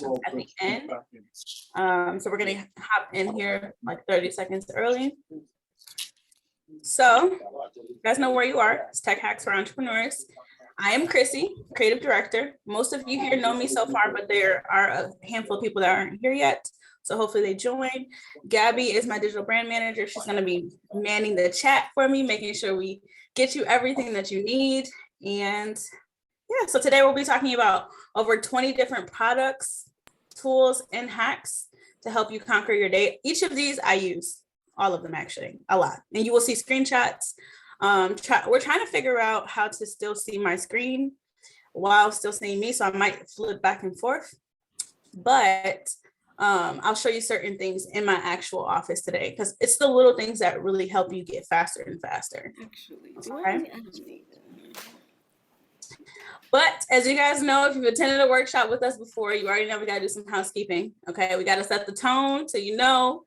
at the end. So we're gonna hop in here like 30 seconds early. So you guys know where you are. It's Tech Hacks for Entrepreneurs. I am Chrissy, Creative Director. Most of you here know me so far, but there are a handful of people that aren't here yet. So hopefully they join. Gabby is my digital brand manager. She's gonna be manning the chat for me, making sure we get you everything that you need. And yeah, so today we'll be talking about over 20 different products, tools, and hacks to help you conquer your day. Each of these I use, all of them actually, a lot. And you will see screenshots. We're trying to figure out how to still see my screen while still seeing me. So I might flip back and forth, but I'll show you certain things in my actual office today because it's the little things that really help you get faster and faster. Actually, okay? But as you guys know, if you've attended a workshop with us before, you already know we got to do some housekeeping. Okay, we got to set the tone so you know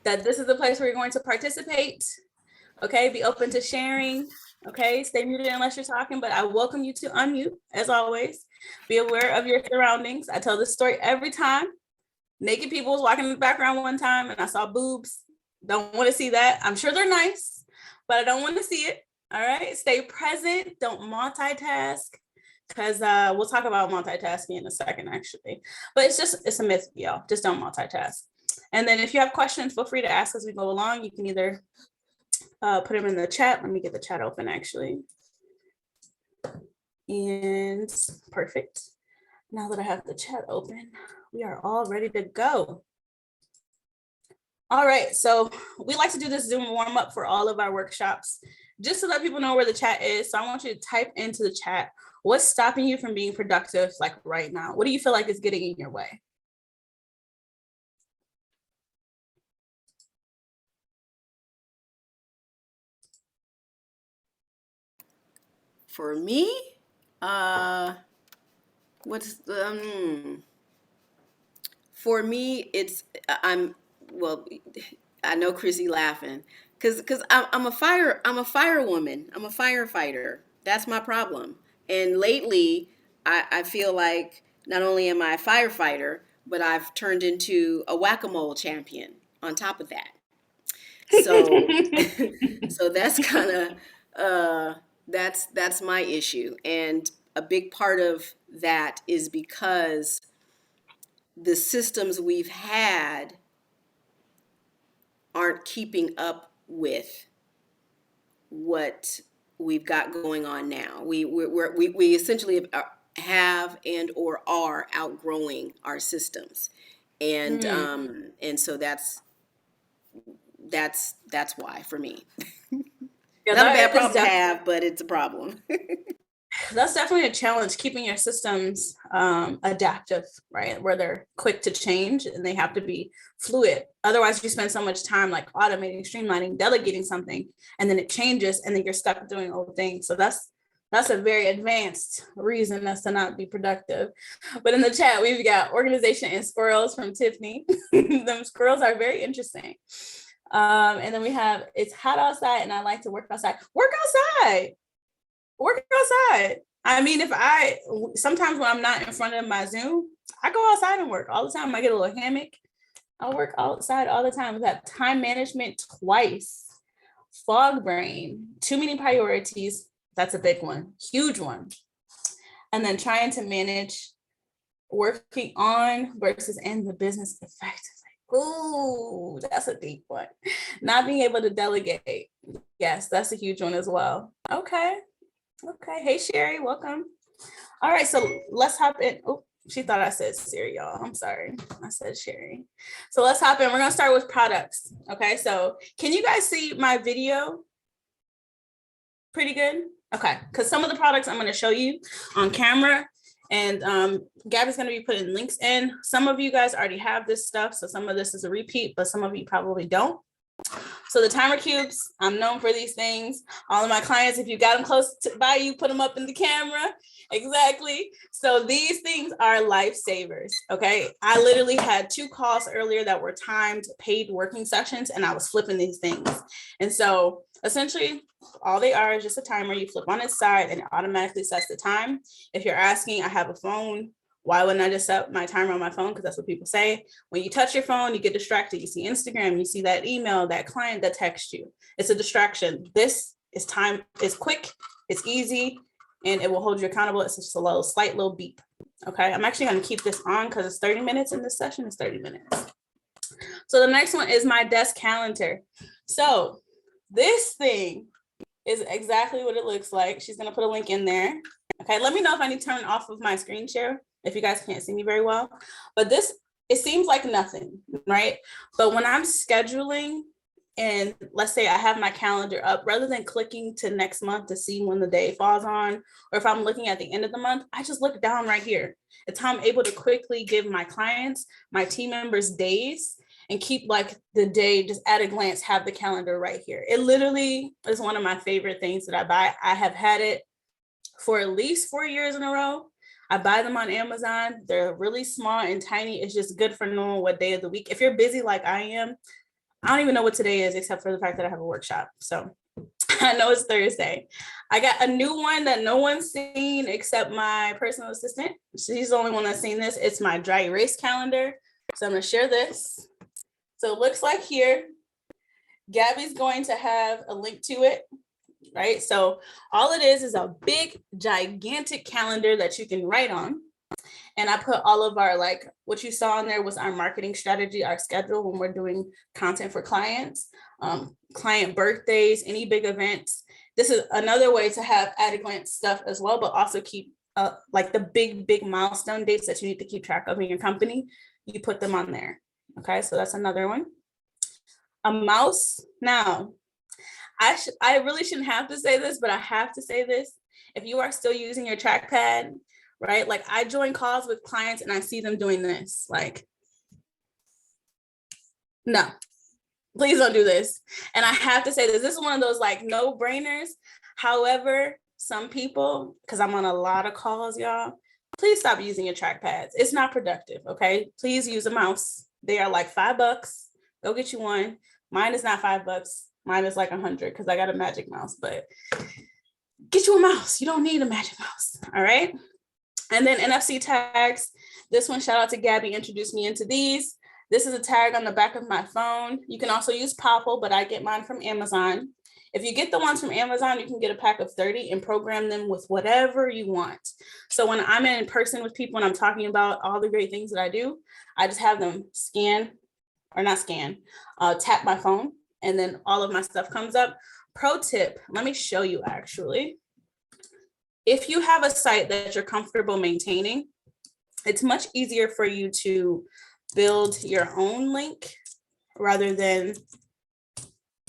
that this is the place where you're going to participate. Okay, be open to sharing. Okay, stay muted unless you're talking, but I welcome you to unmute as always. Be aware of your surroundings. I tell this story every time. Naked people was walking in the background one time and I saw boobs. Don't want to see that. I'm sure they're nice, but I don't want to see it. All right, stay present. Don't multitask because we'll talk about multitasking in a second actually. But it's a myth, y'all. Just don't multitask. And then if you have questions, feel free to ask as we go along. You can either put them in the chat. Let me get the chat open actually. And perfect. Now that I have the chat open, we are all ready to go. All right, so we like to do this Zoom warm up for all of our workshops, just to let people know where the chat is. So I want you to type into the chat, what's stopping you from being productive like right now? What do you feel like is getting in your way? For me, for me, I know Chrissy laughing because I'm a firewoman. I'm a firefighter. That's my problem. And lately, I feel like not only am I a firefighter, but I've turned into a whack-a-mole champion on top of that. So, so that's kind of that's my issue, and a big part of that is because the systems we've had aren't keeping up with what we've got going on now. We essentially have and or are outgrowing our systems, and so that's why for me. Yeah, not a bad problem to have, but it's a problem. That's definitely a challenge, keeping your systems adaptive, right? Where they're quick to change and they have to be fluid. Otherwise, you spend so much time like automating, streamlining, delegating something, and then it changes and then you're stuck doing old things. So that's a very advanced reason as to not be productive. But in the chat, we've got organization and squirrels from Tiffany. Them squirrels are very interesting. And then we have, it's hot outside and I like to work outside. Work outside. I mean, sometimes when I'm not in front of my Zoom, I go outside and work all the time. I get a little hammock. I work outside all the time. We've got time management twice. Fog brain, too many priorities. That's a big one, huge one. And then trying to manage working on versus in the business effectively. Ooh, that's a deep one. Not being able to delegate. Yes, that's a huge one as well. Okay. Hey, Sherry, welcome. All right, so let's hop in. Oh, she thought I said Siri, y'all. I'm sorry. I said Sherry. So let's hop in. We're going to start with products. Okay, so can you guys see my video? Pretty good? Okay, because some of the products I'm going to show you on camera, and Gabby's going to be putting links in. Some of you guys already have this stuff, so some of this is a repeat, but some of you probably don't. So the timer cubes, I'm known for these things. All of my clients, if you got them close by you, put them up in the camera. Exactly. So these things are lifesavers. Okay. I literally had 2 calls earlier that were timed paid working sessions, and I was flipping these things. And so essentially all they are is just a timer. You flip on its side and it automatically sets the time. If you're asking, I have a phone Why wouldn't I just set my timer on my phone? Because that's what people say. When you touch your phone, you get distracted. You see Instagram, you see that email, that client that texts you. It's a distraction. This is time, it's quick, it's easy, and it will hold you accountable. It's just a slight little beep. Okay, I'm actually going to keep this on because it's 30 minutes and this session is 30 minutes. So the next one is my desk calendar. So this thing is exactly what it looks like. She's going to put a link in there. Okay, let me know if I need to turn off of my screen share if you guys can't see me very well. But this, it seems like nothing, right? But when I'm scheduling, and let's say I have my calendar up, rather than clicking to next month to see when the day falls on, or if I'm looking at the end of the month, I just look down right here. It's how I'm able to quickly give my clients, my team members days, and keep like the day just at a glance, have the calendar right here. It literally is one of my favorite things that I buy. I have had it for at least 4 years in a row. I buy them on Amazon. They're really small and tiny. It's just good for knowing what day of the week. If you're busy like I am, I don't even know what today is except for the fact that I have a workshop. So I know it's Thursday. I got a new one that no one's seen except my personal assistant. She's the only one that's seen this. It's my dry erase calendar. So I'm going to share this. So it looks like here, Gabby's going to have a link to it, right? So all it is a big, gigantic calendar that you can write on. And I put all of our, like what you saw in there was our marketing strategy, our schedule when we're doing content for clients, client birthdays, any big events. This is another way to have at a glance stuff as well, but also keep like the big milestone dates that you need to keep track of in your company. You put them on there. Okay, so that's another one. A mouse. Now, I really shouldn't have to say this, but I have to say this. If you are still using your trackpad, right? Like I join calls with clients and I see them doing this. Like, no, please don't do this. And I have to say this. This is one of those like no brainers. However, some people, because I'm on a lot of calls, y'all, please stop using your trackpads. It's not productive. Okay, please use a mouse. They are like $5. Go get you one. Mine is not $5. Mine is like 100 because I got a magic mouse, but get you a mouse. You don't need a magic mouse. All right. And then NFC tags. This one, shout out to Gabby, introduced me into these. This is a tag on the back of my phone. You can also use Popple, but I get mine from Amazon. If you get the ones from Amazon, you can get a pack of 30 and program them with whatever you want. So when I'm in person with people and I'm talking about all the great things that I do, I just have them tap my phone, and then all of my stuff comes up. Pro tip, let me show you actually. If you have a site that you're comfortable maintaining, it's much easier for you to build your own link rather than,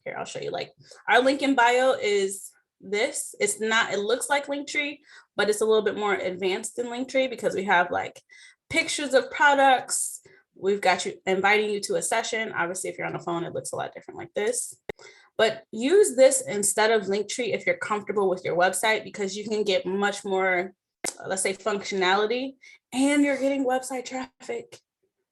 here, I'll show you. Like our link in bio is this. It's not, it looks like Linktree, but it's a little bit more advanced than Linktree because we have like pictures of products. We've got you inviting you to a session. Obviously, if you're on a phone, it looks a lot different like this. But use this instead of Linktree if you're comfortable with your website, because you can get much more, let's say, functionality, and you're getting website traffic.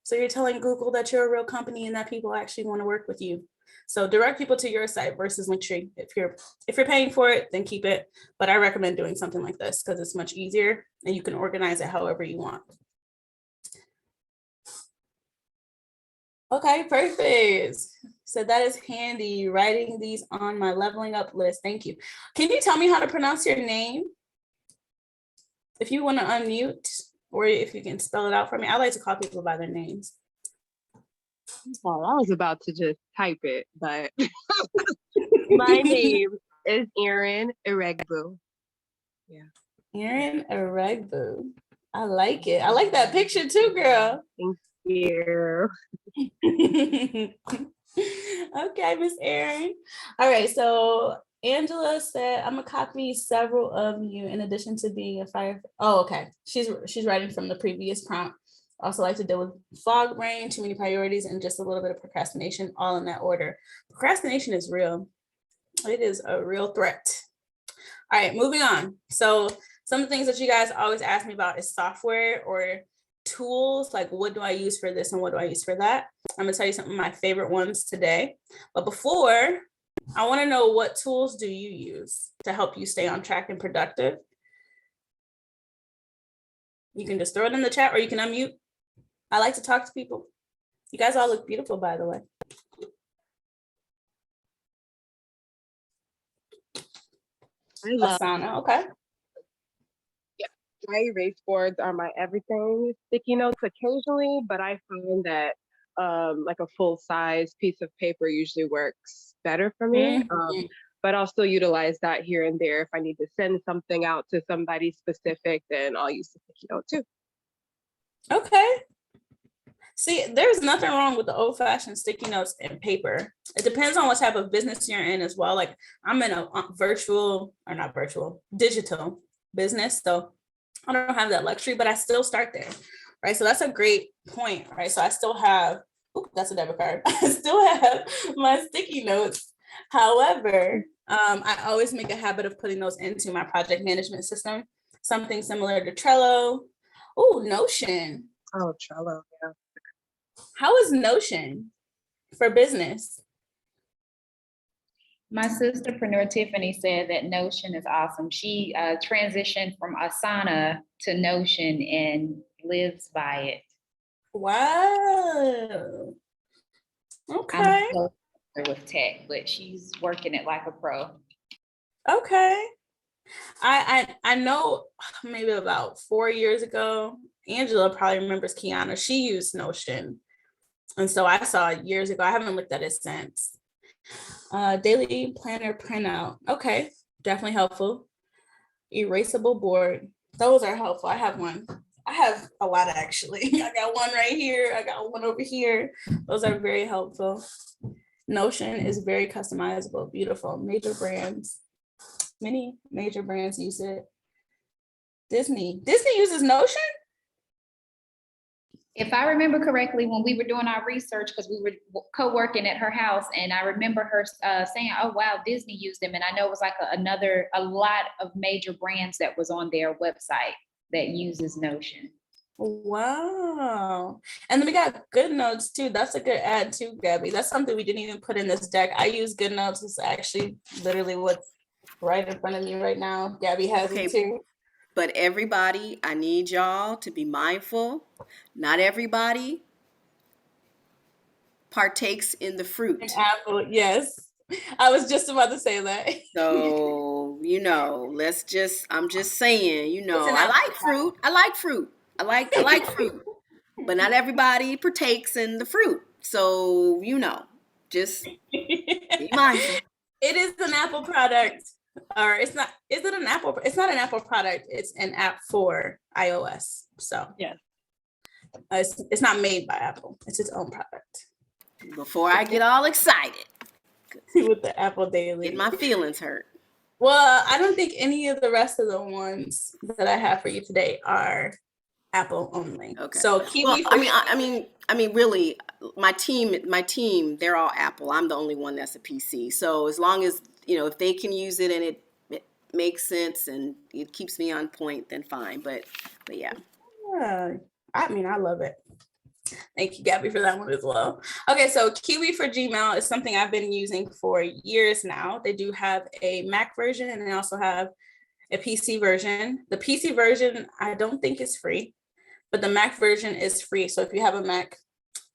So you're telling Google that you're a real company and that people actually want to work with you. So direct people to your site versus Linktree. If you're paying for it, then keep it. But I recommend doing something like this because it's much easier and you can organize it however you want. Okay, perfect. So that is handy, writing these on my leveling up list. Thank you. Can you tell me how to pronounce your name? If you want to unmute, or if you can spell it out for me. I like to call people by their names. Oh, I was about to just type it, but my name is Erin Eregbu. Yeah. Erin Eregbu. I like it. I like that picture too, girl. Thank you. Okay, Miss Erin. All right, so Angela said, I'm gonna copy several of you in addition to being a firefighter. Oh, okay. She's writing from the previous prompt. Also like to deal with fog brain, too many priorities, and just a little bit of procrastination, all in that order. Procrastination is real. It is a real threat. All right, moving on. So some of the things that you guys always ask me about is software or tools, like what do I use for this and what do I use for that? I'm gonna tell you some of my favorite ones today. But before, I wanna know, what tools do you use to help you stay on track and productive? You can just throw it in the chat or you can unmute. I like to talk to people. You guys all look beautiful, by the way. I love Asana, okay. my erase boards are my everything. Sticky notes occasionally, but I find that like a full size piece of paper usually works better for me. But I'll still utilize that here and there. If I need to send something out to somebody specific, then I'll use the sticky note too. Okay. See, there's nothing wrong with the old-fashioned sticky notes and paper. It depends on what type of business you're in as well. Like I'm in a digital business. So I don't have that luxury, but I still start there, right? So that's a great point, right? So I still have, that's a debit card. I still have my sticky notes. However, I always make a habit of putting those into my project management system, something similar to Trello. Oh, Notion. Oh, Trello, yeah. How is Notion for business? My sisterpreneur Tiffany said that Notion is awesome. She transitioned from Asana to Notion and lives by it. Wow. Okay. I'm so with tech, but she's working it like a pro. Okay. I know maybe about 4 years ago, Angela probably remembers Kiana. She used Notion. And so I saw it years ago. I haven't looked at it since. Daily planner printout. Okay, definitely helpful. Erasable board. Those are helpful. I have one. I have a lot actually. I got one right here. I got one over here. Those are very helpful. Notion is very customizable, beautiful. Major brands. Many major brands use it. Disney uses Notion? If I remember correctly, when we were doing our research, because we were co-working at her house, and I remember her saying, oh, wow, Disney used them. And I know it was like a lot of major brands that was on their website that uses Notion. Wow. And then we got GoodNotes too. That's a good add too, Gabby. That's something we didn't even put in this deck. I use GoodNotes. It's actually literally what's right in front of me right now. Gabby has it too. But everybody, I need y'all to be mindful. Not everybody partakes in the fruit. An apple, yes. I was just about to say that. So, I'm just saying, I like fruit. I like fruit. I like fruit. But not everybody partakes in the fruit. So, just be mindful. It is an Apple product. Or it's not, is it an Apple? It's not an Apple product. It's an app for iOS. So yes, it's not made by Apple. It's its own product. Before I get all excited with the Apple Daily, get my feelings hurt. Well, I don't think any of the rest of the ones that I have for you today are Apple only. Okay. So Kiwi. Well, I mean, really, my team, they're all Apple. I'm the only one that's a PC. So as long as if they can use it and it makes sense and it keeps me on point, then fine. But yeah. I love it. Thank you, Gabby, for that one as well. Okay, so Kiwi for Gmail is something I've been using for years now. They do have a Mac version and they also have a PC version. The PC version, I don't think is free, but the Mac version is free. So if you have a Mac,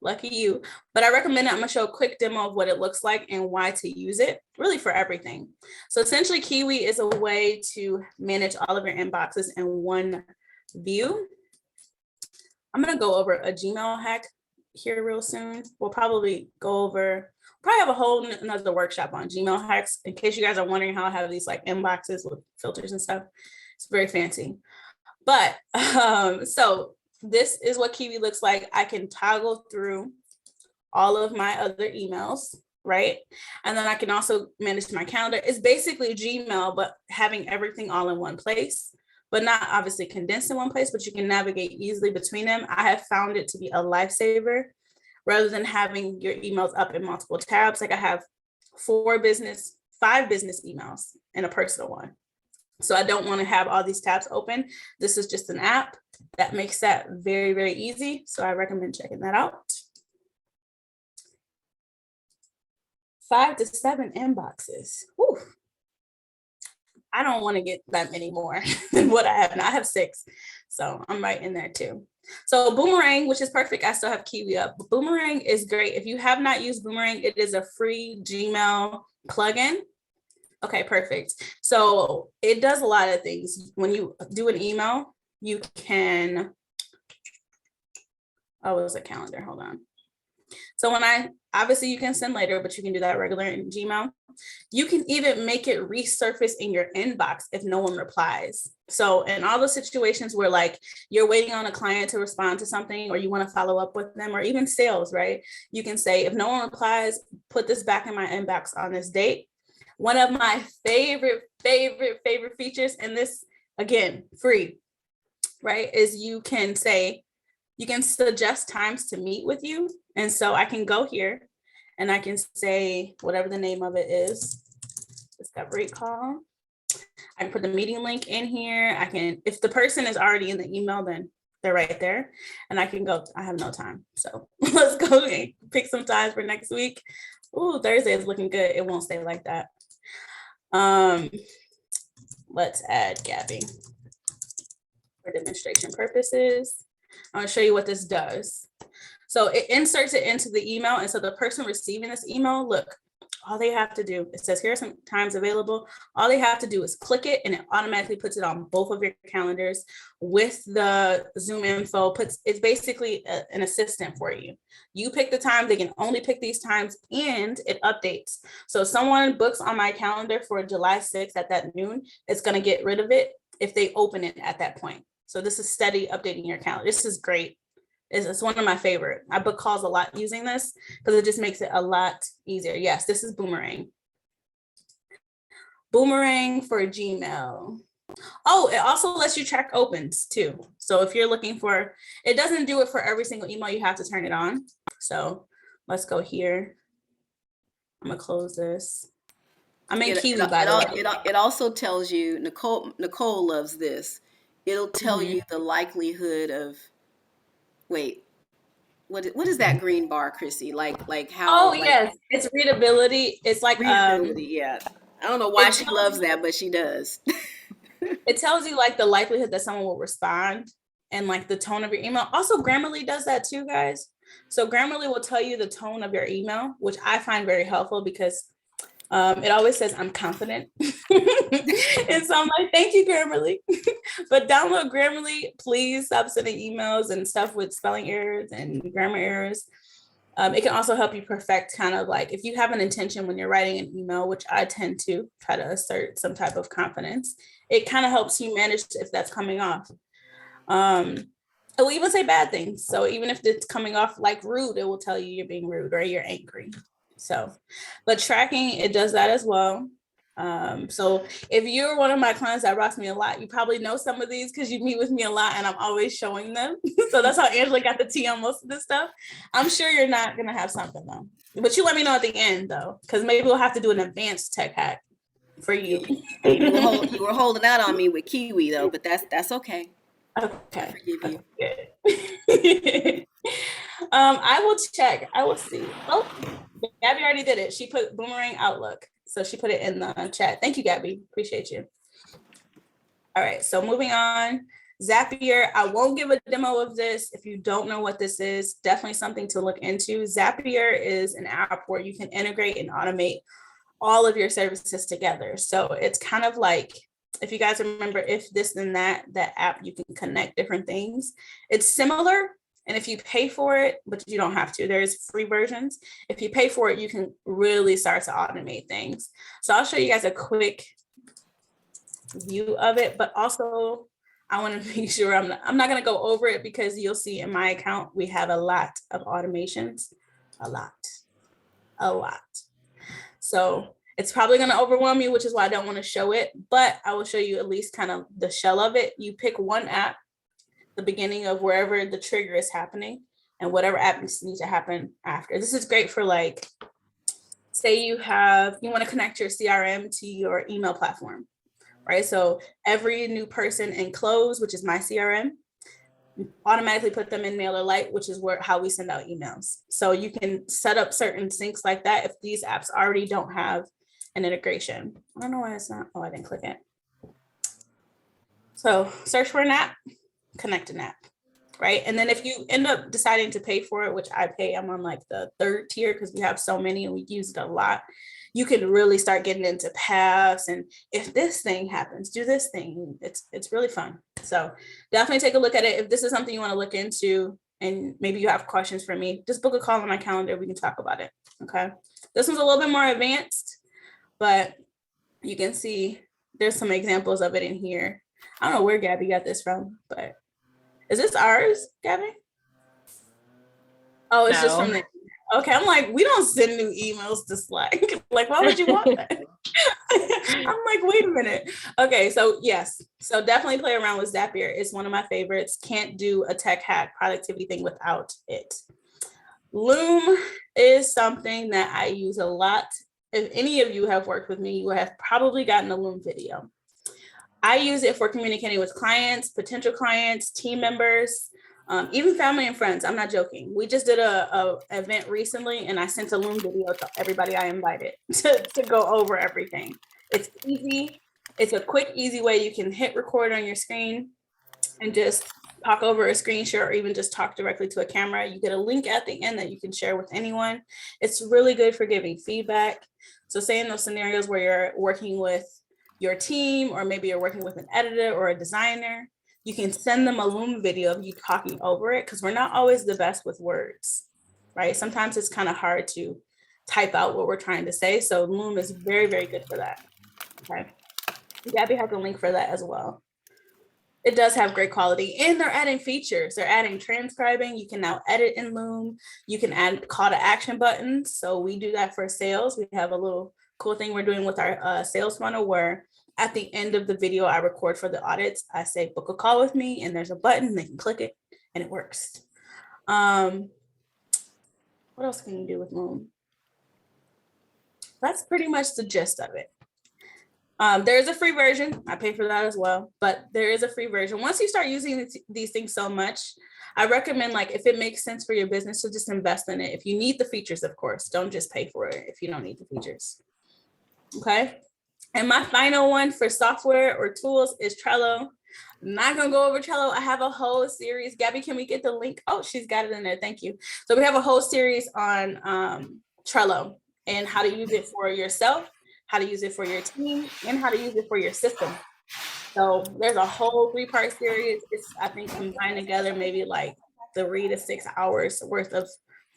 lucky you. But I recommend it. I'm going to show a quick demo of what it looks like and why to use it, really for everything. So essentially, Kiwi is a way to manage all of your inboxes in one view. I'm going to go over a Gmail hack here real soon. We'll probably have a whole another workshop on Gmail hacks in case you guys are wondering how I have these like inboxes with filters and stuff. It's very fancy. But so this is what Kiwi looks like. I can toggle through all of my other emails, right? And then I can also manage my calendar. It's basically Gmail, but having everything all in one place, but not obviously condensed in one place, but you can navigate easily between them. I have found it to be a lifesaver rather than having your emails up in multiple tabs. Like I have 5 business emails and a personal one. So I don't want to have all these tabs open. This is just an app that makes that very, very easy. So I recommend checking that out. 5 to 7 inboxes. Whew. I don't want to get that many more than what I have now. I have 6. So I'm right in there too. So Boomerang, which is perfect. I still have Kiwi up. But Boomerang is great. If you have not used Boomerang, it is a free Gmail plugin. Okay, perfect. So it does a lot of things. When you do an email, you can, oh, it was a calendar, hold on. So obviously you can send later, but you can do that regular in Gmail. You can even make it resurface in your inbox if no one replies. So in all the situations where like you're waiting on a client to respond to something, or you want to follow up with them, or even sales, right? You can say, if no one replies, put this back in my inbox on this date. One of my favorite features, and this, again, free, right, is you can suggest times to meet with you. And so I can go here and I can say whatever the name of it is, discovery call. I can put the meeting link in here. I can, if the person is already in the email, then they're right there. And I can go, I have no time. So let's go and pick some times for next week. Ooh, Thursday is looking good. It won't stay like that. Let's add Gabby for demonstration purposes. I'm gonna show you what this does. So it inserts it into the email. And so the person receiving this email, look, all they have to do, it says here are some times available. All they have to do is click it and it automatically puts it on both of your calendars with the Zoom info. It's basically an assistant for you. You pick the time, they can only pick these times, and it updates. So if someone books on my calendar for July 6th at that noon, it's gonna get rid of it if they open it at that point. So this is steady updating your calendar. This is great. It's one of my favorite. I book calls a lot using this because it just makes it a lot easier. Yes, this is Boomerang. Boomerang for Gmail. Oh, it also lets you track opens too. So if you're looking for, it doesn't do it for every single email. You have to turn it on. So let's go here. I'm gonna close this. I'm in Kiwi, by the way. It also tells you, Nicole loves this. It'll tell you the likelihood of, wait, what is that green bar, Chrissy? Like how? Oh, yes, it's readability. It's like readability, yeah. I don't know why she loves that, but she does. It tells you like the likelihood that someone will respond and like the tone of your email. Also, Grammarly does that too, guys. So Grammarly will tell you the tone of your email, which I find very helpful because it always says I'm confident. And so I'm like, thank you, Grammarly. But download Grammarly, please stop sending emails and stuff with spelling errors and grammar errors. It can also help you perfect kind of like if you have an intention when you're writing an email, which I tend to try to assert some type of confidence, it kind of helps you manage if that's coming off. It will even say bad things. So even if it's coming off like rude, it will tell you you're being rude or you're angry. So, but tracking, it does that as well. So if you're one of my clients that rocks me a lot, you probably know some of these because you meet with me a lot and I'm always showing them. So that's how Angela got the tea on most of this stuff. I'm sure you're not going to have something though, but you let me know at the end though, because maybe we'll have to do an advanced tech hack for you. You were holding out on me with Kiwi though, but that's okay. Okay. I forgive you. I will check. I will see. Oh, Gabby already did it. She put Boomerang Outlook. So she put it in the chat. Thank you, Gabby. Appreciate you. All right, so moving on. Zapier, I won't give a demo of this. If you don't know what this is, definitely something to look into. Zapier is an app where you can integrate and automate all of your services together. So it's kind of like, if you guys remember If This Then That app, you can connect different things. It's similar. And if you pay for it, but you don't have to, there's free versions. If you pay for it, you can really start to automate things. So I'll show you guys a quick view of it, but also I want to make sure I'm not going to go over it because you'll see in my account, we have a lot of automations, a lot. So it's probably going to overwhelm you, which is why I don't want to show it, but I will show you at least kind of the shell of it. You pick one app, the beginning of wherever the trigger is happening, and whatever app needs to happen after. This is great for like, say you want to connect your CRM to your email platform, right? So every new person in Close, which is my CRM, automatically put them in MailerLite, which is how we send out emails. So you can set up certain syncs like that if these apps already don't have an integration. I don't know why it's not. Oh, I didn't click it. So search for an app, connect an app, right? And then if you end up deciding to pay for it, which I pay, I'm on like the 3rd tier because we have so many and we use it a lot. You can really start getting into paths, and if this thing happens, do this thing. It's really fun. So definitely take a look at it. If this is something you want to look into and maybe you have questions for me, just book a call on my calendar. We can talk about it. Okay. This one's a little bit more advanced, but you can see there's some examples of it in here. I don't know where Gabby got this from, but is this ours, Gabby? Oh, it's just from the. Okay, I'm like, we don't send new emails to Slack. Like, why would you want that? I'm like, wait a minute. Okay, so yes, so definitely play around with Zapier. It's one of my favorites. Can't do a tech hack productivity thing without it. Loom is something that I use a lot. If any of you have worked with me, you have probably gotten a Loom video. I use it for communicating with clients, potential clients, team members, even family and friends. I'm not joking. We just did a event recently and I sent a Loom video to everybody I invited to go over everything. It's easy. It's a quick, easy way. You can hit record on your screen and just talk over a screen share or even just talk directly to a camera. You get a link at the end that you can share with anyone. It's really good for giving feedback. So say in those scenarios where you're working with your team, or maybe you're working with an editor or a designer, you can send them a Loom video of you talking over it, because we're not always the best with words, right? Sometimes it's kind of hard to type out what we're trying to say. So Loom is very, very good for that. Okay. Gabby has a link for that as well. It does have great quality, and they're adding features. They're adding transcribing. You can now edit in Loom. You can add call to action buttons. So we do that for sales. We have a little cool thing we're doing with our sales funnel where at the end of the video I record for the audits, I say book a call with me, and there's a button, they can click it and it works. What else can you do with Loom? That's pretty much the gist of it. There is a free version. I pay for that as well, but there is a free version. Once you start using these things so much, I recommend, like, if it makes sense for your business, to just invest in it. If you need the features, of course, don't just pay for it if you don't need the features. Okay. And my final one for software or tools is Trello. I'm not going to go over Trello. I have a whole series. Gabby, can we get the link? Oh, she's got it in there. Thank you. So we have a whole series on Trello and how to use it for yourself, how to use it for your team, and how to use it for your system. So there's a whole 3-part series. It's, I think, combined together, maybe like 3 to 6 hours worth of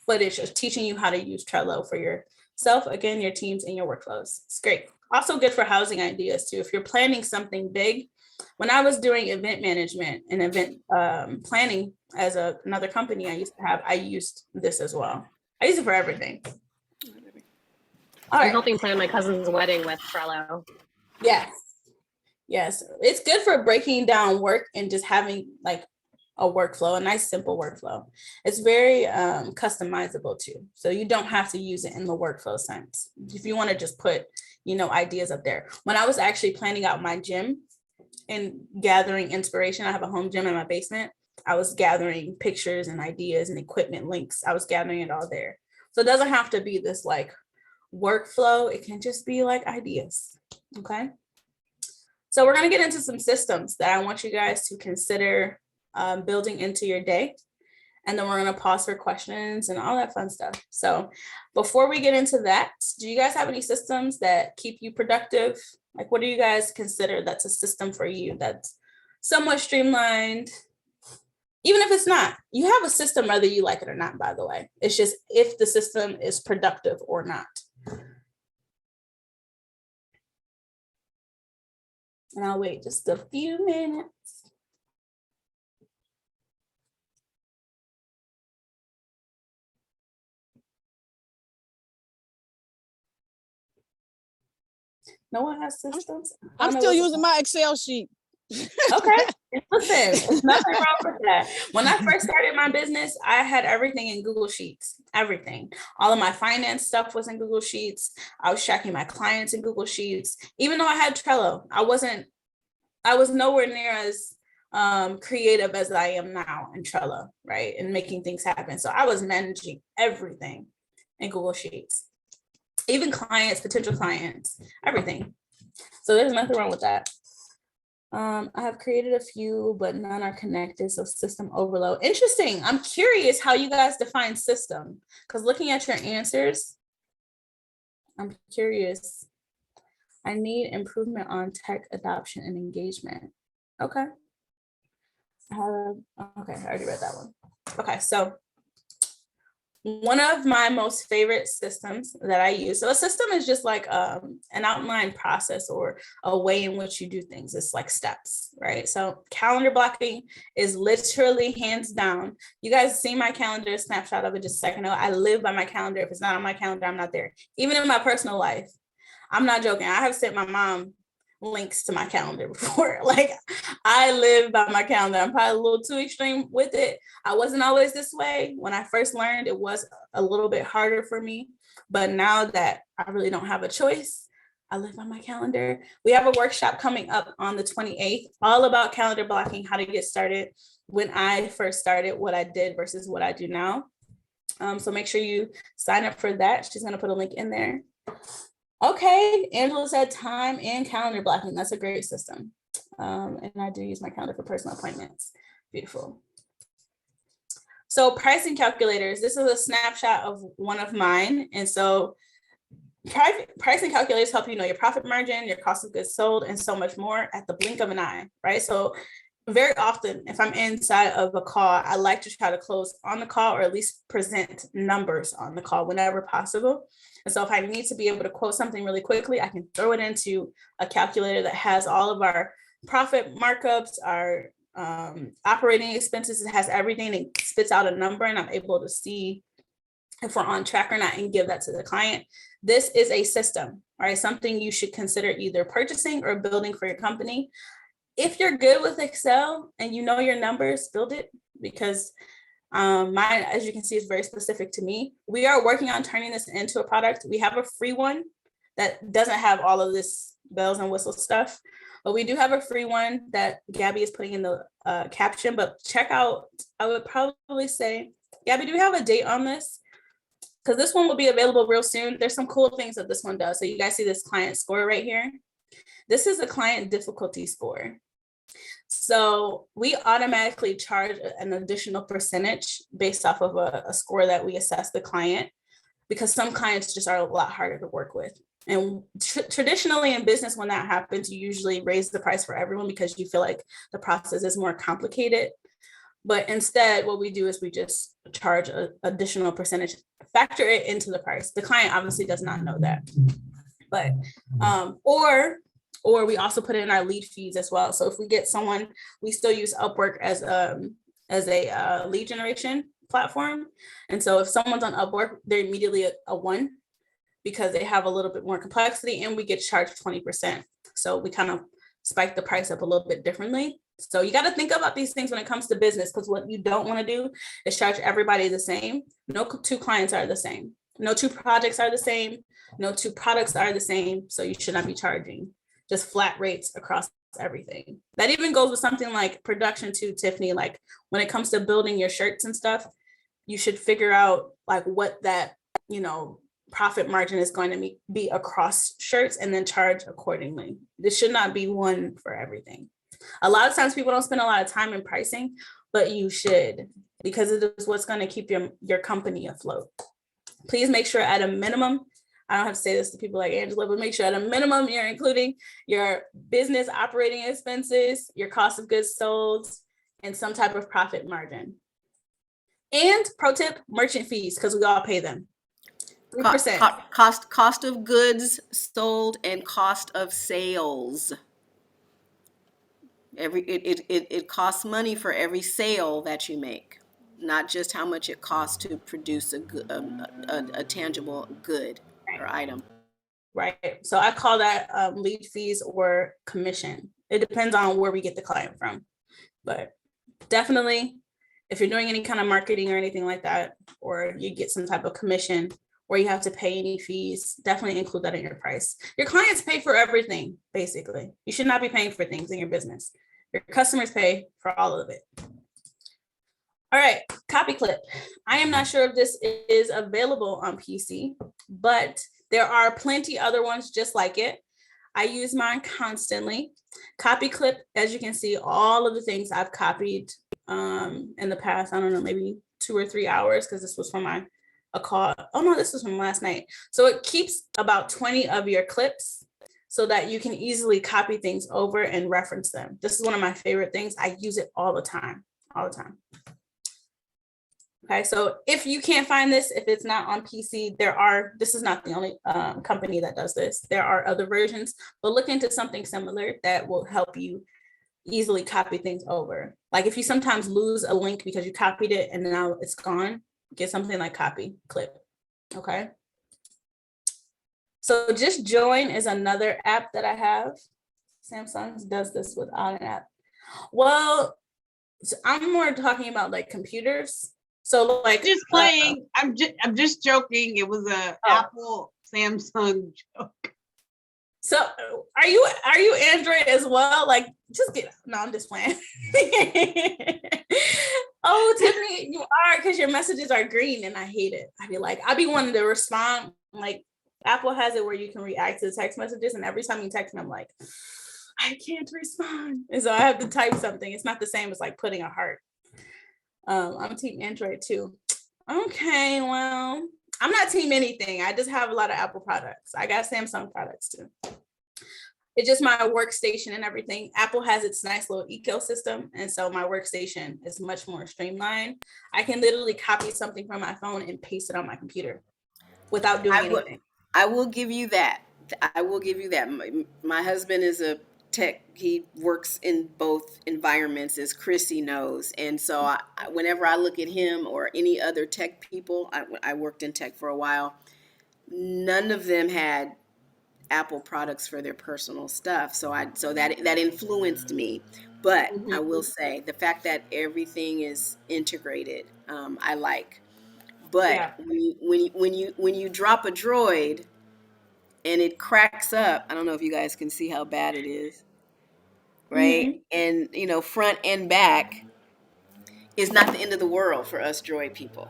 footage of teaching you how to use Trello for yourself, again, your teams and your workflows. It's great. Also good for housing ideas too. If you're planning something big, when I was doing event management and event planning as another company I used this as well. I use it for everything. All right. I'm helping plan my cousin's wedding with Trello. Yes. Yes. It's good for breaking down work and just having like a workflow, a nice, simple workflow. It's very customizable too. So you don't have to use it in the workflow sense. If you want to just put, ideas up there. When I was actually planning out my gym and gathering inspiration, I have a home gym in my basement. I was gathering pictures and ideas and equipment links. I was gathering it all there. So it doesn't have to be this like workflow. It can just be like ideas. Okay. So we're going to get into some systems that I want you guys to consider building into your day. And then we're going to pause for questions and all that fun stuff. So before we get into that, do you guys have any systems that keep you productive? Like, what do you guys consider that's a system for you that's somewhat streamlined? Even if it's not, you have a system whether you like it or not, by the way. It's just if the system is productive or not. And I'll wait just a few minutes. No one has systems? I'm still using my Excel sheet. Okay. Listen, there's nothing wrong with that. When I first started my business, I had everything in Google Sheets, everything. All of my finance stuff was in Google Sheets. I was tracking my clients in Google Sheets. Even though I had Trello, I was nowhere near as creative as I am now in Trello, right? And making things happen. So I was managing everything in Google Sheets. Even clients, potential clients, everything. So there's nothing wrong with that. I have created a few, but none are connected, so system overload. Interesting. I'm curious how you guys define system, because looking at your answers, I'm curious. I need improvement on tech adoption and engagement. Okay. Okay, I already read that one. Okay, so one of my most favorite systems that I use. So a system is just like an outline process or a way in which you do things. It's like steps, right? So calendar blocking is literally hands down. You guys see my calendar snapshot of it just a second ago. I live by my calendar. If it's not on my calendar, I'm not there. Even in my personal life, I'm not joking. I have sent my mom links to my calendar before. Like, I live by my calendar. I'm probably a little too extreme with it. I wasn't always this way. When I first learned, it was a little bit harder for me. But now that I really don't have a choice, I live by my calendar. We have a workshop coming up on the 28th, all about calendar blocking, how to get started. When I first started, what I did versus what I do now. So make sure you sign up for that. She's going to put a link in there. Okay, Angela said time and calendar blocking. That's a great system. And I do use my calendar for personal appointments. Beautiful. So pricing calculators, this is a snapshot of one of mine. And so pricing calculators help you know your profit margin, your cost of goods sold, and so much more at the blink of an eye, right? So very often, if I'm inside of a call, I like to try to close on the call or at least present numbers on the call whenever possible. And so if I need to be able to quote something really quickly, I can throw it into a calculator that has all of our profit markups, our operating expenses. It has everything and spits out a number, and I'm able to see if we're on track or not and give that to the client. This is a system, right? Something you should consider either purchasing or building for your company. If you're good with Excel and you know your numbers, build it, because mine, as you can see, is very specific to me. We are working on turning this into a product. We have a free one that doesn't have all of this bells and whistles stuff, but we do have a free one that Gabby is putting in the caption. But check out, I would probably say, Gabby, do we have a date on this? Because this one will be available real soon. There's some cool things that this one does. So you guys see this client score right here. This is a client difficulty score. So we automatically charge an additional percentage based off of a score that we assess the client, because some clients just are a lot harder to work with. And traditionally in business, when that happens, you usually raise the price for everyone because you feel like the process is more complicated. But instead, what we do is we just charge an additional percentage, factor it into the price. The client obviously does not know that, but or we also put it in our lead fees as well. So if we get someone, we still use Upwork as a lead generation platform. And so if someone's on Upwork, they're immediately a 1 because they have a little bit more complexity, and we get charged 20%. So we kind of spike the price up a little bit differently. So you got to think about these things when it comes to business, because what you don't want to do is charge everybody the same. No two clients are the same. No two projects are the same. No two products are the same. So you should not be charging just flat rates across everything. That even goes with something like production too, Tiffany. Like when it comes to building your shirts and stuff, you should figure out like what that, profit margin is going to be across shirts and then charge accordingly. This should not be one for everything. A lot of times people don't spend a lot of time in pricing, but you should, because it is what's going to keep your company afloat. Please make sure at a minimum, I don't have to say this to people like Angela, but make sure at a minimum you're including your business operating expenses, your cost of goods sold, and some type of profit margin. And pro tip, merchant fees, because we all pay them. 3%. Cost of goods sold and cost of sales. It costs money for every sale that you make, not just how much it costs to produce a tangible good or item. Right. So I call that lead fees or commission. It depends on where we get the client from. But definitely, if you're doing any kind of marketing or anything like that, or you get some type of commission, or you have to pay any fees, definitely include that in your price. Your clients pay for everything, basically. You should not be paying for things in your business. Your customers pay for all of it. All right, CopyClip. I am not sure if this is available on PC, but there are plenty other ones just like it. I use mine constantly. CopyClip, as you can see, all of the things I've copied in the past, I don't know, maybe 2 or 3 hours, because this was from a call. Oh no, this was from last night. So it keeps about 20 of your clips so that you can easily copy things over and reference them. This is one of my favorite things. I use it all the time, all the time. Okay, so if you can't find this, if it's not on PC, this is not the only company that does this. There are other versions, but look into something similar that will help you easily copy things over. Like if you sometimes lose a link because you copied it and now it's gone, get something like CopyClip, okay? So JustJoin is another app that I have. Samsung does this without an app. Well, I'm more talking about like computers. So like just playing. I'm just joking. It was a Apple Samsung joke. So are you Android as well? Like just get no, I'm just playing. Oh, Tiffany, you are, because your messages are green and I hate it. I'd be wanting to respond. Like Apple has it where you can react to the text messages, and every time you text me, I'm like, I can't respond. And so I have to type something. It's not the same as like putting a heart. I'm team Android too. Okay, well, I'm not team anything. I just have a lot of Apple products. I got Samsung products too. It's just my workstation and everything. Apple has its nice little ecosystem, and so my workstation is much more streamlined. I can literally copy something from my phone and paste it on my computer without doing anything. I will give you that. I will give you that. My husband is a tech. He works in both environments, as Chrissy knows. And so whenever I look at him or any other tech people, I worked in tech for a while, none of them had Apple products for their personal stuff. So that influenced me. But I will say the fact that everything is integrated, I like. But Yeah. when you drop a droid and it cracks up, I don't know if you guys can see how bad it is, right? And front and back is not the end of the world for us droid people.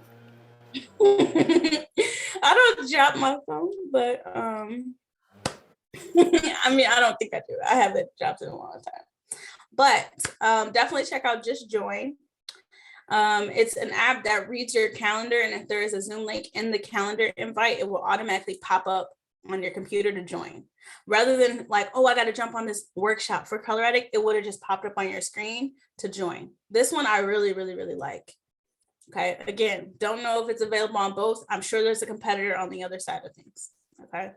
I don't drop my phone, but I mean, I don't think I do. I haven't dropped it in a long time. But definitely check out JustJoin. It's an app that reads your calendar, and if there is a Zoom link in the calendar invite, it will automatically pop up on your computer to join. Rather than like, oh, I got to jump on this workshop for Color Addict, it would have just popped up on your screen to join. This one I really, really, really like. Okay, again, don't know if it's available on both. I'm sure there's a competitor on the other side of things. Okay.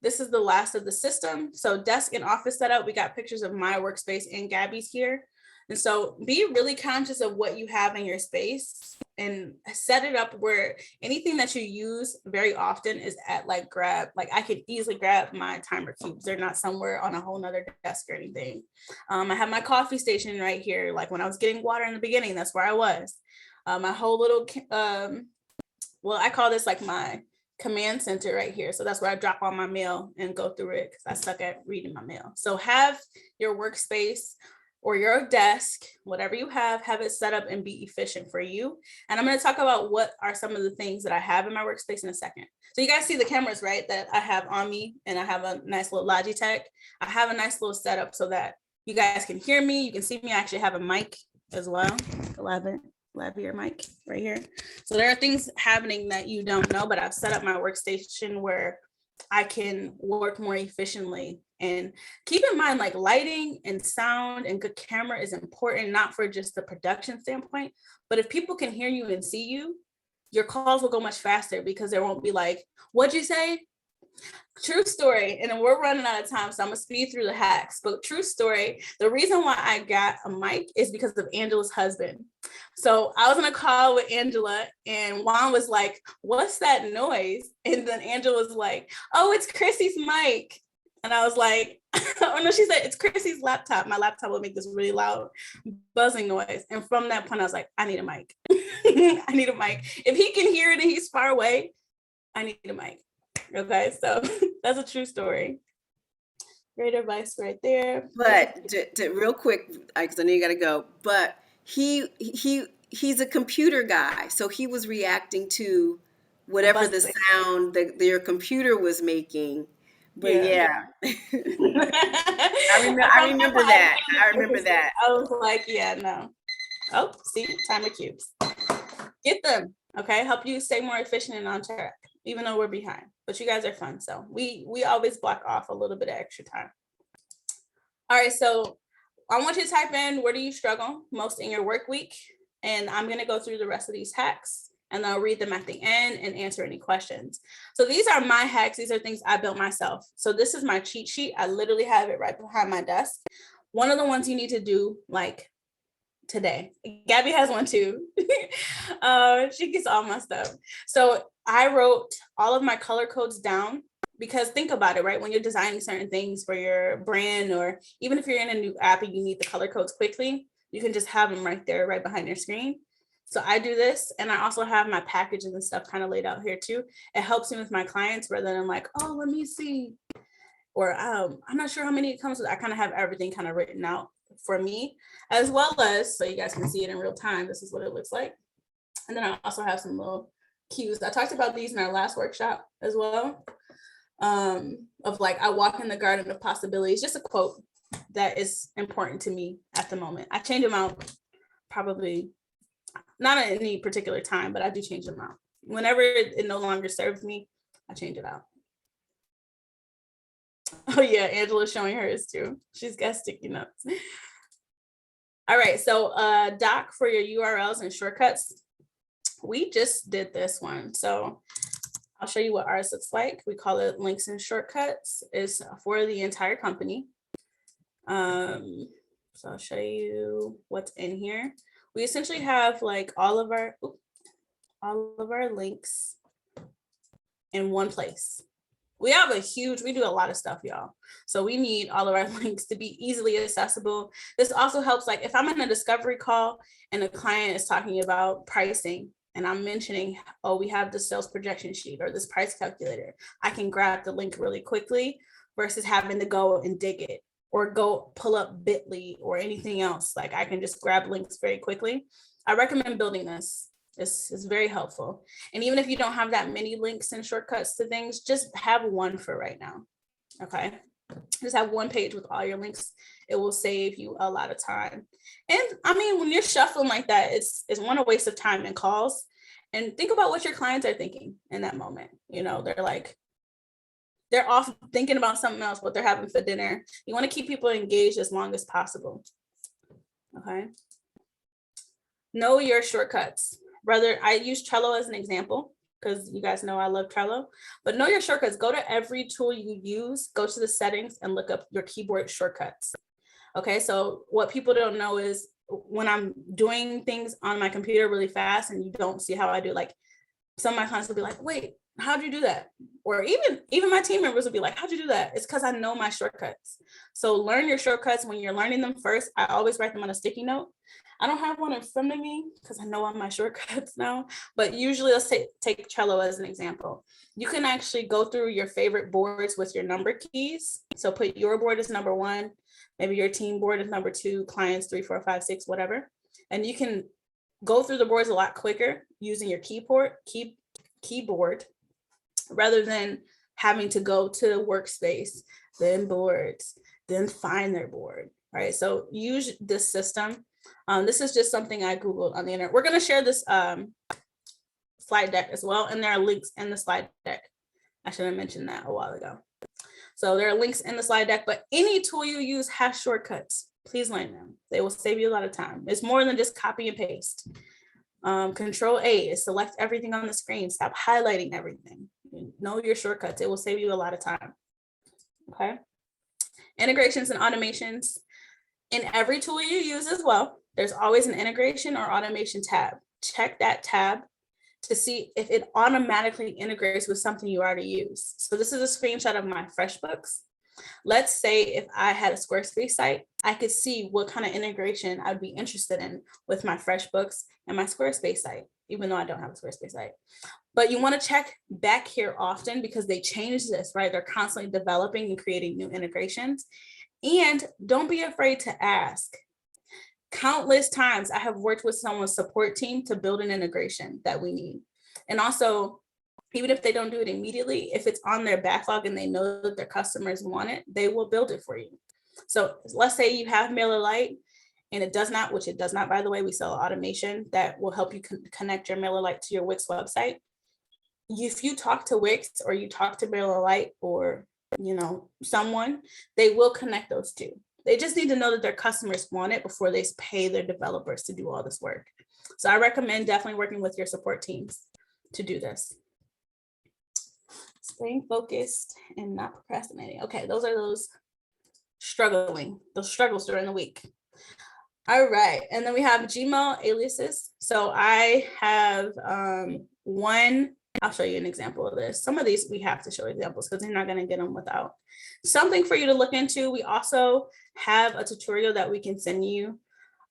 This is the last of the system. So desk and office setup, we got pictures of my workspace and Gabby's here. And so be really conscious of what you have in your space and set it up where anything that you use very often is at like I could easily grab my timer cubes. They're not somewhere on a whole nother desk or anything. I have my coffee station right here. Like when I was getting water in the beginning, that's where I was. My whole little, well, I call this like my command center right here. So that's where I drop all my mail and go through it because I suck at reading my mail. So have your workspace or your desk, whatever you have it set up and be efficient for you. And I'm going to talk about what are some of the things that I have in my workspace in a second. So you guys see the cameras, right, that I have on me, and I have a nice little Logitech. I have a nice little setup so that you guys can hear me. You can see me. I actually have a mic as well, a lavalier mic right here. So there are things happening that you don't know, but I've set up my workstation where I can work more efficiently. And keep in mind, like lighting and sound and good camera is important, not for just the production standpoint, but if people can hear you and see you, your calls will go much faster because there won't be like, what'd you say? True story. And we're running out of time, so I'm gonna speed through the hacks, but true story. The reason why I got a mic is because of Angela's husband. So I was on a call with Angela and Juan was like, what's that noise? And then Angela was like, oh, it's Chrissy's mic. And I was like, oh no, she said, it's Chrissy's laptop. My laptop will make this really loud buzzing noise. And from that point, I was like, I need a mic. I need a mic. If he can hear it and he's far away, I need a mic. Okay, so that's a true story. Great advice right there. But to real quick, because I know you got to go, but he's a computer guy. So he was reacting to whatever the sound that your computer was making. But yeah. I remember that. I was like, yeah, no. Oh, see, timer cubes. Get them, okay? Help you stay more efficient and on track, even though we're behind. But you guys are fun, so we always block off a little bit of extra time. All right, so I want you to type in, where do you struggle most in your work week? And I'm gonna go through the rest of these hacks, and I'll read them at the end and answer any questions. So these are my hacks. These are things I built myself. So this is my cheat sheet. I literally have it right behind my desk. One of the ones you need to do like today. Gabby has one too. She gets all my stuff. So I wrote all of my color codes down, because think about it, right? When you're designing certain things for your brand, or even if you're in a new app and you need the color codes quickly, you can just have them right there, right behind your screen. So I do this, and I also have my packages and stuff kind of laid out here too. It helps me with my clients rather than like, oh, let me see. Or I'm not sure how many it comes with. I kind of have everything kind of written out for me, as well as, so you guys can see it in real time. This is what it looks like. And then I also have some little cues. I talked about these in our last workshop as well. Of like, I walk in the garden of possibilities, just a quote that is important to me at the moment. I change them out probably not at any particular time, but I do change them out. Whenever it no longer serves me, I change it out. Oh yeah, Angela's showing hers too. She's got sticky notes. All right, so doc for your URLs and shortcuts. We just did this one. So I'll show you what ours looks like. We call it links and shortcuts. It's for the entire company. So I'll show you what's in here. We essentially have like all of our links in one place. We do a lot of stuff, y'all. So we need all of our links to be easily accessible. This also helps, like if I'm in a discovery call and a client is talking about pricing, and I'm mentioning, oh, we have the sales projection sheet or this price calculator, I can grab the link really quickly versus having to go and dig it or go pull up Bitly or anything else. Like I can just grab links very quickly. I recommend building this. This is very helpful. And even if you don't have that many links and shortcuts to things, just have one for right now. Okay. Just have one page with all your links. It will save you a lot of time. And I mean, when you're shuffling like that, it's one, a waste of time and calls. And think about what your clients are thinking in that moment. You know, they're off thinking about something else, what they're having for dinner. You want to keep people engaged as long as possible. Okay. Know your shortcuts. Rather, I use Trello as an example because you guys know I love Trello, but know your shortcuts. Go to every tool you use, go to the settings and look up your keyboard shortcuts. Okay, so what people don't know is when I'm doing things on my computer really fast and you don't see how I do, like some of my clients will be like, wait, how'd you do that? Or even my team members will be like, how'd you do that? It's because I know my shortcuts. So learn your shortcuts. When you're learning them first, I always write them on a sticky note. I don't have one in front of me because I know all my shortcuts now, but usually let's take Trello as an example. You can actually go through your favorite boards with your number keys. So put your board as number 1, maybe your team board is number 2, clients 3, 4, 5, 6, whatever. And you can go through the boards a lot quicker using your keyboard rather than having to go to workspace, then boards, then find their board, right? So use this system. This is just something I Googled on the internet. We're going to share this slide deck as well, and there are links in the slide deck. I should have mentioned that a while ago. So there are links in the slide deck, but any tool you use has shortcuts. Please learn them. They will save you a lot of time. It's more than just copy and paste. Control A is select everything on the screen. Stop highlighting everything. Know your shortcuts. It will save you a lot of time. Okay. Integrations and automations. In every tool you use as well, there's always an integration or automation tab. Check that tab to see if it automatically integrates with something you already use. So this is a screenshot of my FreshBooks. Let's say if I had a Squarespace site, I could see what kind of integration I'd be interested in with my FreshBooks and my Squarespace site, even though I don't have a Squarespace site. But you want to check back here often because they change this, right? They're constantly developing and creating new integrations. And don't be afraid to ask. Countless times I have worked with someone's support team to build an integration that we need. And also even if they don't do it immediately, if it's on their backlog and they know that their customers want it, they will build it for you. So let's say you have MailerLite and it does not, which it does not, by the way, we sell automation that will help you connect your MailerLite to your Wix website. If you talk to Wix or you talk to MailerLite or, you know, someone, they will connect those two. They just need to know that their customers want it before they pay their developers to do all this work. So I recommend definitely working with your support teams to do this. Staying focused and not procrastinating. Okay, those are those struggles during the week. All right, and then we have Gmail aliases. So I have one, I'll show you an example of this. Some of these we have to show examples because you're not going to get them without. Something for you to look into. We also have a tutorial that we can send you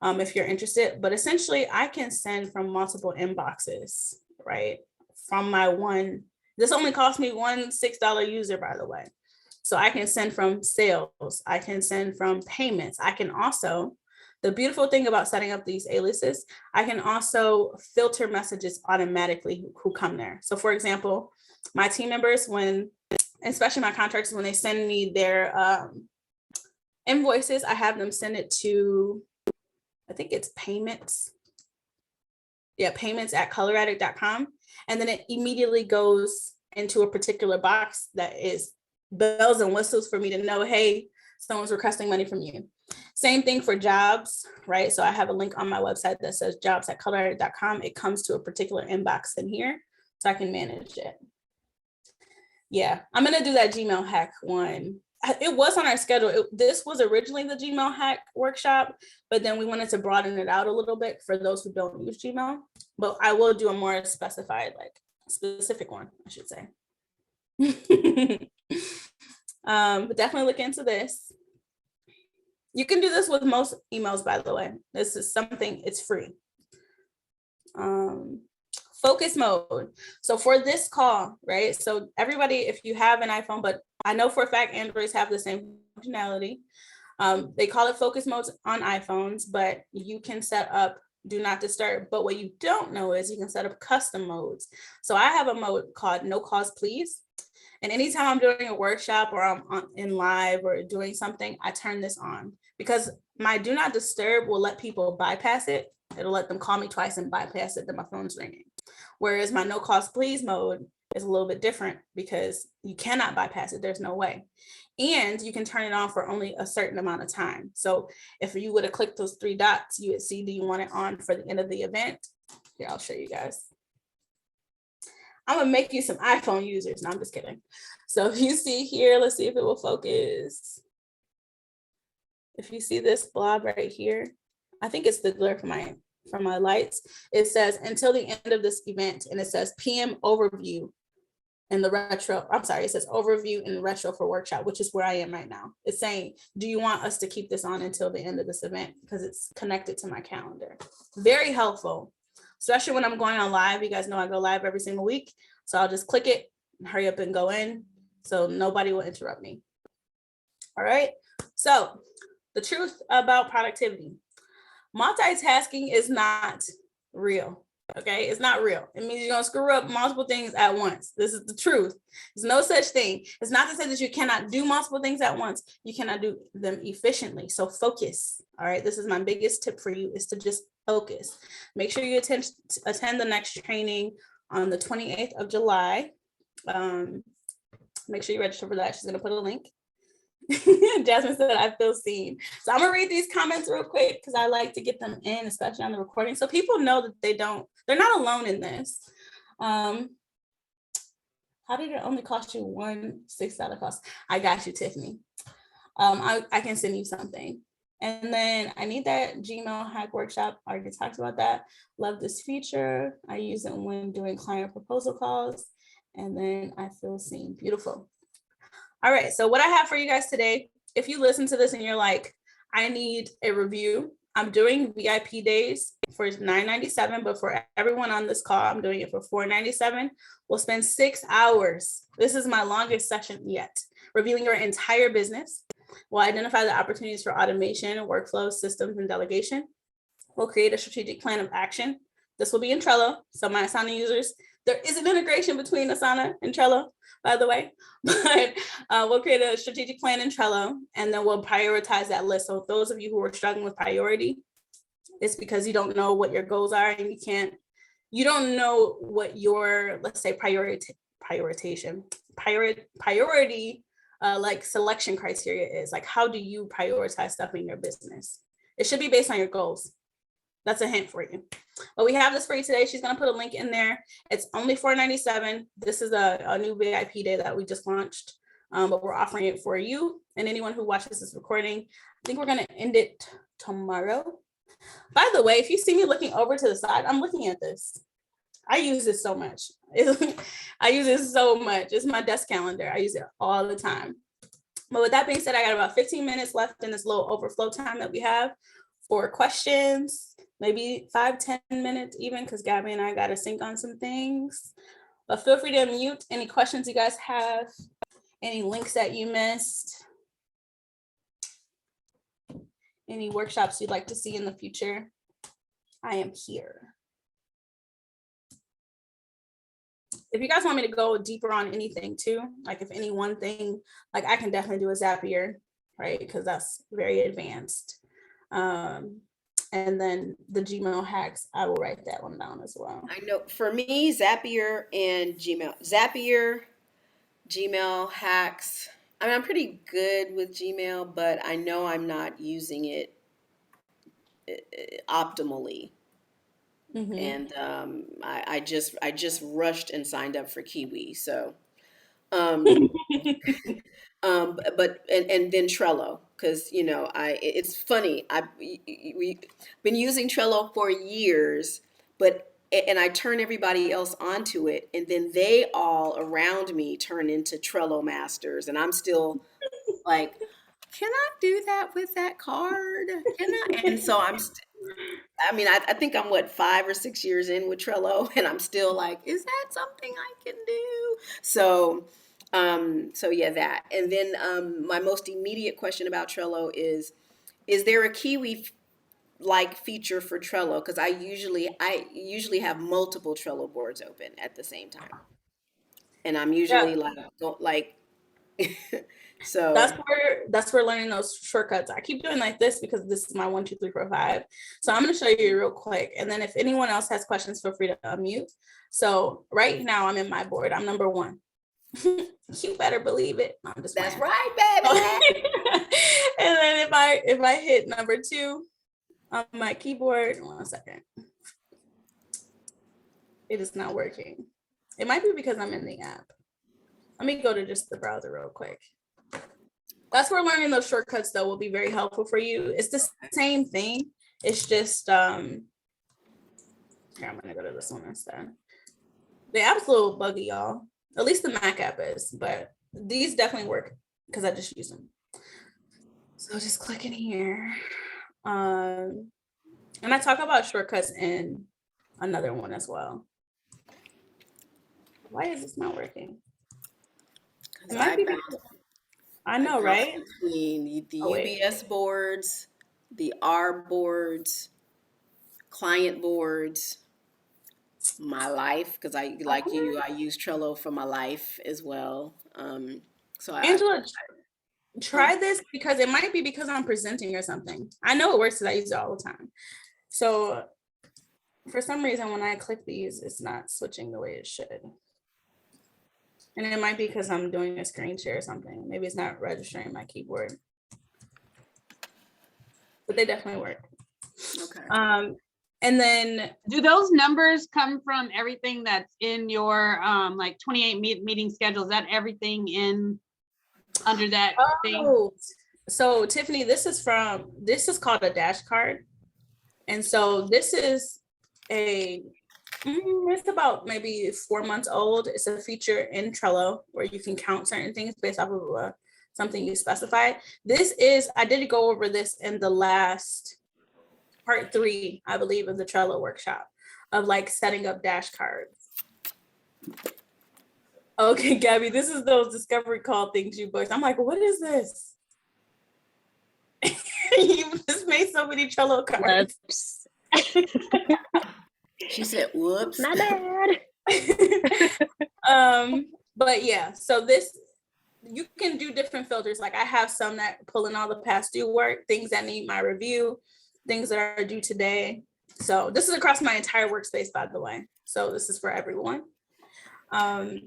if you're interested, but essentially I can send from multiple inboxes, right? From my one, this only cost me one $6 user, by the way. So I can send from sales, I can send from payments. I can also, the beautiful thing about setting up these aliases, I can also filter messages automatically who come there. So for example, my team members, when, especially my contractors, when they send me their invoices, I have them send it to, I think it's payments. Yeah, payments@coloraddict.com. And then it immediately goes into a particular box that is bells and whistles for me to know, hey, someone's requesting money from you. Same thing for jobs, right? So I have a link on my website that says jobs@coloraddict.com. It comes to a particular inbox in here so I can manage it. Yeah, I'm gonna do that Gmail hack one. It was on our schedule. This was originally the Gmail hack workshop, but then we wanted to broaden it out a little bit for those who don't use Gmail. But I will do a more specified, like specific one, I should say. But definitely look into this. You can do this with most emails, by the way. This is something, it's free. Focus mode. So for this call, right? So everybody, if you have an iPhone, but I know for a fact Androids have the same functionality. They call it focus modes on iPhones, but you can set up do not disturb. But what you don't know is you can set up custom modes. So I have a mode called no calls, please. And anytime I'm doing a workshop or I'm in live or doing something, I turn this on because my do not disturb will let people bypass it. It'll let them call me twice and bypass it, then my phone's ringing. Whereas my no calls, please mode is a little bit different because you cannot bypass it. There's no way. And you can turn it on for only a certain amount of time. So if you would have clicked those three dots, you would see, do you want it on for the end of the event? Here, I'll show you guys. I'm gonna make you some iPhone users. No, I'm just kidding. So if you see here, let's see if it will focus. If you see this blob right here, I think it's the glare from my lights. It says until the end of this event, and it says PM overview in the retro. I'm sorry, it says overview in retro for workshop, which is where I am right now. It's saying, do you want us to keep this on until the end of this event? Because it's connected to my calendar. Very helpful, especially when I'm going on live. You guys know I go live every single week. So I'll just click it and hurry up and go in so nobody will interrupt me. All right, so the truth about productivity. Multitasking is not real, okay? It's not real. It means you're gonna screw up multiple things at once. This is the truth. There's no such thing. It's not to say that you cannot do multiple things at once. You cannot do them efficiently. So focus, all right? This is my biggest tip for you, is to just focus. Make sure you attend the next training on the 28th of July. Make sure you register for that. She's gonna put a link. Jasmine said, I feel seen. So I'm gonna read these comments real quick because I like to get them in, especially on the recording, so people know that they're not alone in this. How did it only cost you one $6 cost? I got you, Tiffany. I can send you something. And then I need that Gmail hack workshop. I already talked about that. Love this feature. I use it when doing client proposal calls. And then I feel seen. Beautiful. All right, so what I have for you guys today, if you listen to this and you're like, I need a review, I'm doing VIP days for $9.97, but for everyone on this call, I'm doing it for $4.97. We'll spend 6 hours. This is my longest session yet, reviewing your entire business. We'll identify the opportunities for automation, workflows, systems, and delegation. We'll create a strategic plan of action. This will be in Trello, so my assigning users, There is an integration between Asana and Trello, by the way, but we'll create a strategic plan in Trello, and then we'll prioritize that list. So those of you who are struggling with priority, it's because you don't know what your goals are, and you don't know what your, let's say, priority like selection criteria is. Like, how do you prioritize stuff in your business? It should be based on your goals. That's a hint for you. But we have this for you today. She's going to put a link in there. It's only $4.97. This is a new VIP day that we just launched, but we're offering it for you and anyone who watches this recording. I think we're going to end it tomorrow. By the way, if you see me looking over to the side, I'm looking at this. I use this so much. I use it so much. It's my desk calendar. I use it all the time. But with that being said, I got about 15 minutes left in this little overflow time that we have for questions. Maybe 5-10 minutes even, because Gabby and I got to sync on some things. But feel free to unmute any questions you guys have, any links that you missed, any workshops you'd like to see in the future. I am here. If you guys want me to go deeper on anything too, like if any one thing, like I can definitely do a Zapier, right? Because that's very advanced. And then the Gmail hacks, I will write that one down as well. I know for me, Zapier and Gmail. Zapier, Gmail hacks. I mean, I'm pretty good with Gmail, but I know I'm not using it optimally. Mm-hmm. And I just rushed and signed up for Kiwi. So, but then Trello, because it's funny. We've been using Trello for years, and I turn everybody else onto it, and then they all around me turn into Trello masters, and I'm still like, can I do that with that card? Can I? And so I think I'm 5 or 6 years in with Trello, and I'm still like, is that something I can do? So yeah, that. And then my most immediate question about Trello is there a Kiwi like feature for Trello? Because I usually have multiple Trello boards open at the same time, and I'm usually so that's where learning those shortcuts. I keep doing like this because this is my 1, 2, 3, 4, 5. So I'm going to show you real quick, and then if anyone else has questions, feel free to unmute. So right now I'm in my board. I'm number 1. You better believe it. That's right, baby. And then if I hit number 2 on my keyboard, 1 second, it is not working. It might be because I'm in the app. Let me go to just the browser real quick. That's where learning those shortcuts though will be very helpful for you. It's the same thing. It's just here, I'm gonna go to this one instead. The app's a little buggy, y'all. At least the Mac app is, but these definitely work because I just use them. So just click in here. And I talk about shortcuts in another one as well. Why is this not working? It might be because, I know, right? Between the UBS boards, the R boards, client boards, my life, because I use Trello for my life as well. So Angela, try this because it might be because I'm presenting or something. I know it works because I use it all the time. So for some reason, when I click these, it's not switching the way it should. And it might be because I'm doing a screen share or something. Maybe it's not registering my keyboard. But they definitely work. Okay. And then do those numbers come from everything that's in your 28 meeting schedule? Is that everything in under that thing? So Tiffany, this is called a dash card. And so this is it's about maybe 4 months old. It's a feature in Trello where you can count certain things based off of something you specified. I did go over this in the last part 3, I believe, of the Trello workshop of like setting up dash cards. Okay, Gabby, this is those discovery call things you booked. I'm like, what is this? You just made so many Trello cards. She said, whoops. My bad. But yeah, so this, you can do different filters. Like I have some that pull in all the past due work, things that need my review, things that are due today. So this is across my entire workspace, by the way. So this is for everyone. But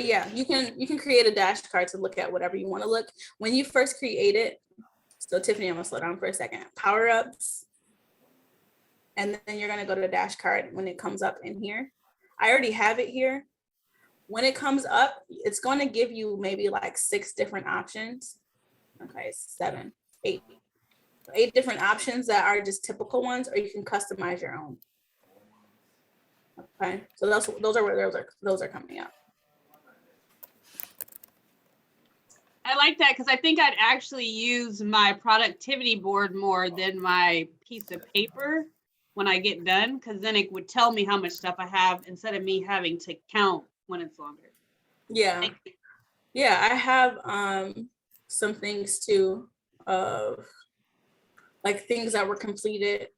yeah, you can create a dash card to look at whatever you want to look. When you first create it, so Tiffany, I'm gonna slow down for a second. Power ups. And then you're gonna go to the dash card when it comes up in here. I already have it here. When it comes up, it's going to give you maybe like 6 different options. Okay, 7, 8. 8 different options that are just typical ones, or you can customize your own. Okay, so those are where those are coming up. I like that because I think I'd actually use my productivity board more than my piece of paper when I get done, because then it would tell me how much stuff I have instead of me having to count when it's longer. Yeah. Yeah, I have some things too of like things that were completed,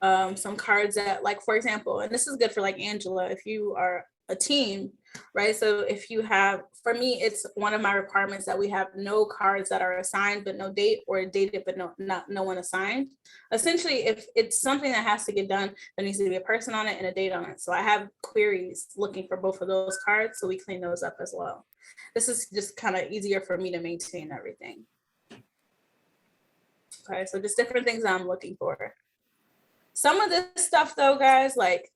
some cards that, like, for example, and this is good for like Angela, if you are a team, right? So if you have, for me, it's one of my requirements that we have no cards that are assigned but no date, or dated but no one assigned. Essentially, if it's something that has to get done, there needs to be a person on it and a date on it. So I have queries looking for both of those cards, so we clean those up as well. This is just kind of easier for me to maintain everything. Okay, so just different things I'm looking for. Some of this stuff though, guys, like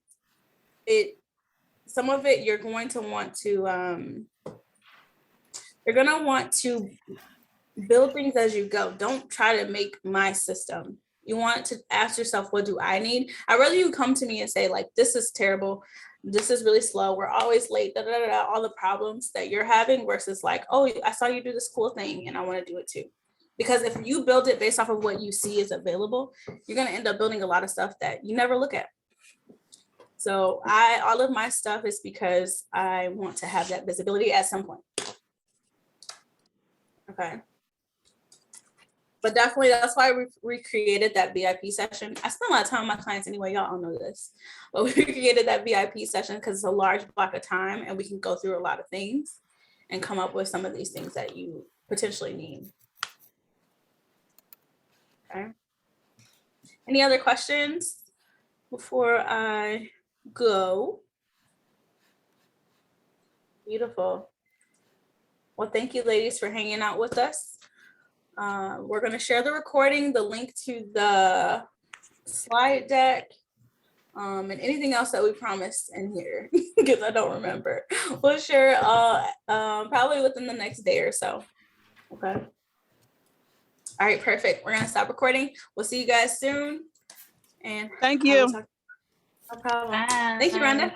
some of it you're going to want to build things as you go. Don't try to make my system. You want to ask yourself, what do I need? I'd rather you come to me and say, like, this is terrible, this is really slow, we're always late, all the problems that you're having, versus like, oh, I saw you do this cool thing and I want to do it too. Because if you build it based off of what you see is available, you're going to end up building a lot of stuff that you never look at. So all of my stuff is because I want to have that visibility at some point. Okay. But definitely that's why we recreated that VIP session. I spend a lot of time with my clients anyway, y'all all know this. But we created that VIP session because it's a large block of time and we can go through a lot of things and come up with some of these things that you potentially need. Okay. Any other questions before I go? Beautiful. Well, thank you, ladies, for hanging out with us. We're going to share the recording, the link to the slide deck, and anything else that we promised in here, because I don't remember. We'll share probably within the next day or so. Okay. All right, perfect. We're going to stop recording. We'll see you guys soon. And Thank you. no problem. Thank you, Rhonda.